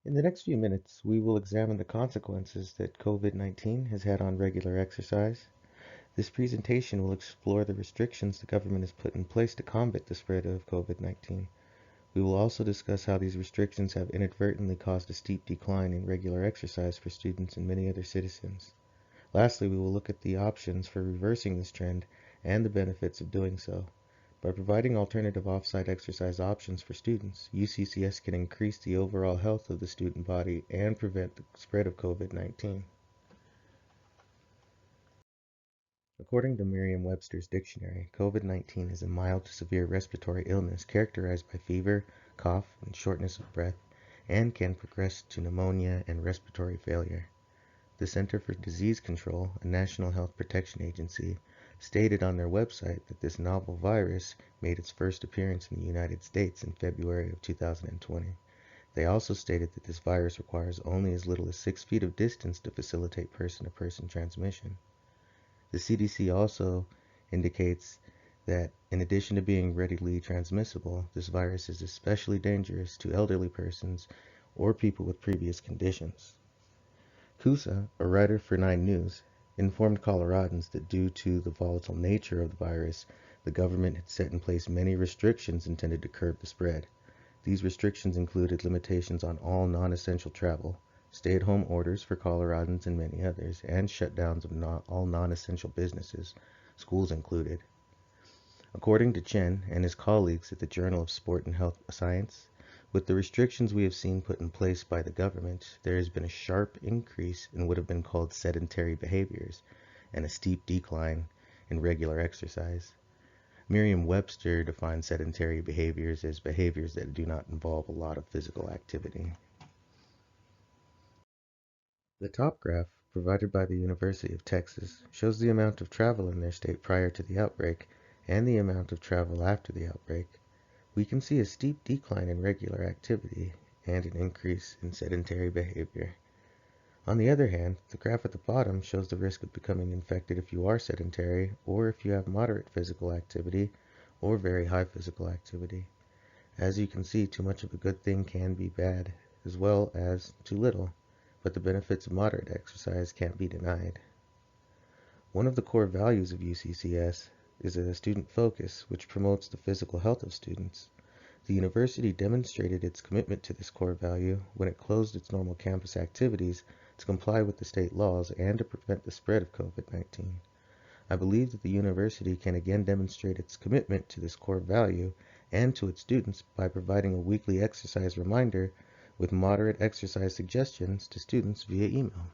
In the next few minutes, we will examine the consequences that COVID-19 has had on regular exercise. This presentation will explore the restrictions the government has put in place to combat the spread of COVID-19. We will also discuss how these restrictions have inadvertently caused a steep decline in regular exercise for students and many other citizens. Lastly, we will look at the options for reversing this trend and the benefits of doing so. By providing alternative off-site exercise options for students, UCCS can increase the overall health of the student body and prevent the spread of COVID-19. According to Merriam-Webster's dictionary, COVID-19 is a mild to severe respiratory illness characterized by fever, cough, and shortness of breath, and can progress to pneumonia and respiratory failure. The Center for Disease Control, a national health protection agency, stated on their website that this novel virus made its first appearance in the United States in February of 2020. They also stated that this virus requires only as little as 6 feet of distance to facilitate person-to-person transmission. The CDC also indicates that in addition to being readily transmissible, this virus is especially dangerous to elderly persons or people with previous conditions. Kusa, a writer for 9 News, informed Coloradans that due to the volatile nature of the virus, the government had set in place many restrictions intended to curb the spread. These restrictions included limitations on all non-essential travel, stay-at-home orders for Coloradans and many others, and shutdowns of all non-essential businesses, schools included. According to Chen and his colleagues at the Journal of Sport and Health Science, with the restrictions we have seen put in place by the government, there has been a sharp increase in what have been called sedentary behaviors and a steep decline in regular exercise. Merriam-Webster defines sedentary behaviors as behaviors that do not involve a lot of physical activity. The top graph, provided by the University of Texas, shows the amount of travel in their state prior to the outbreak and the amount of travel after the outbreak. We can see a steep decline in regular activity and an increase in sedentary behavior. On the other hand, the graph at the bottom shows the risk of becoming infected if you are sedentary or if you have moderate physical activity or very high physical activity. As you can see, too much of a good thing can be bad, as well as too little, but the benefits of moderate exercise can't be denied. One of the core values of UCCS is a student focus, which promotes the physical health of students. The university demonstrated its commitment to this core value when it closed its normal campus activities to comply with the state laws and to prevent the spread of COVID-19. I believe that the university can again demonstrate its commitment to this core value and to its students by providing a weekly exercise reminder with moderate exercise suggestions to students via email.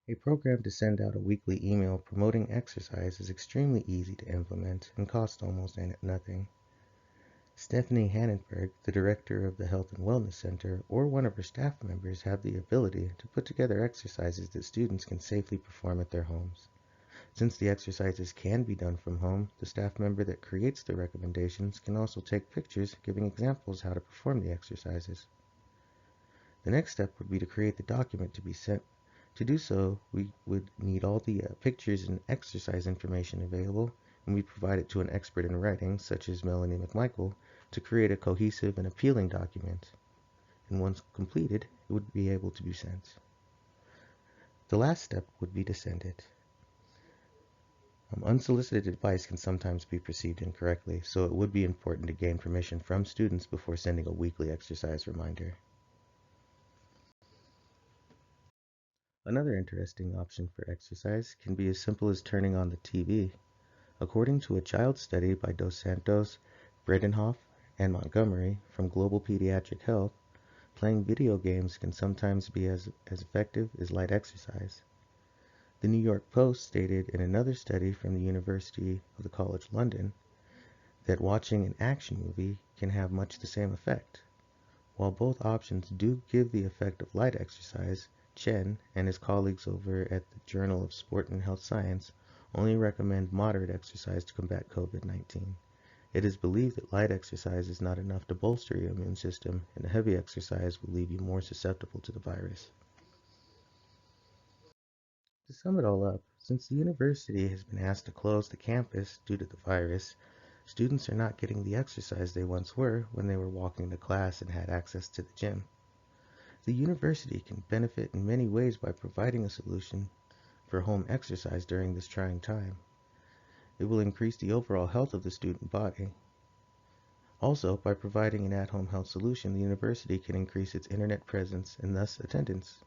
A program to send out a weekly email promoting exercise is extremely easy to implement and costs almost nothing. Stephanie Hannenberg, the director of the Health and Wellness Center, or one of her staff members have the ability to put together exercises that students can safely perform at their homes. Since the exercises can be done from home, the staff member that creates the recommendations can also take pictures giving examples how to perform the exercises. The next step would be to create the document to be sent. To do so, we would need all the pictures and exercise information available, and we provide it to an expert in writing, such as Melanie McMichael, to create a cohesive and appealing document. And once completed, it would be able to be sent. The last step would be to send it. Unsolicited advice can sometimes be perceived incorrectly, so it would be important to gain permission from students before sending a weekly exercise reminder. Another interesting option for exercise can be as simple as turning on the TV. According to a child study by Dos Santos, Bredenhoff, and Montgomery from Global Pediatric Health, playing video games can sometimes be as effective as light exercise. The New York Post stated in another study from the University of the College London that watching an action movie can have much the same effect. While both options do give the effect of light exercise, Chen and his colleagues over at the Journal of Sport and Health Science only recommend moderate exercise to combat COVID-19. It is believed that light exercise is not enough to bolster your immune system, and heavy exercise will leave you more susceptible to the virus. To sum it all up, since the university has been asked to close the campus due to the virus, Students are not getting the exercise they once were when they were walking to class and had access to the gym. The university can benefit in many ways by providing a solution for home exercise during this trying time. It will increase the overall health of the student body. Also, by providing an at-home health solution, the university can increase its internet presence and thus attendance.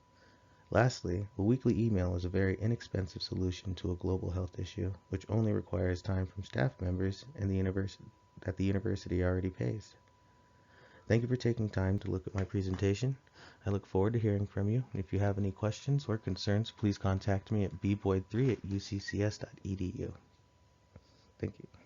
Lastly, a weekly email is a very inexpensive solution to a global health issue, which only requires time from staff members and that the university already pays. Thank you for taking time to look at my presentation. I look forward to hearing from you. If you have any questions or concerns, please contact me at bboyd3@uccs.edu. Thank you.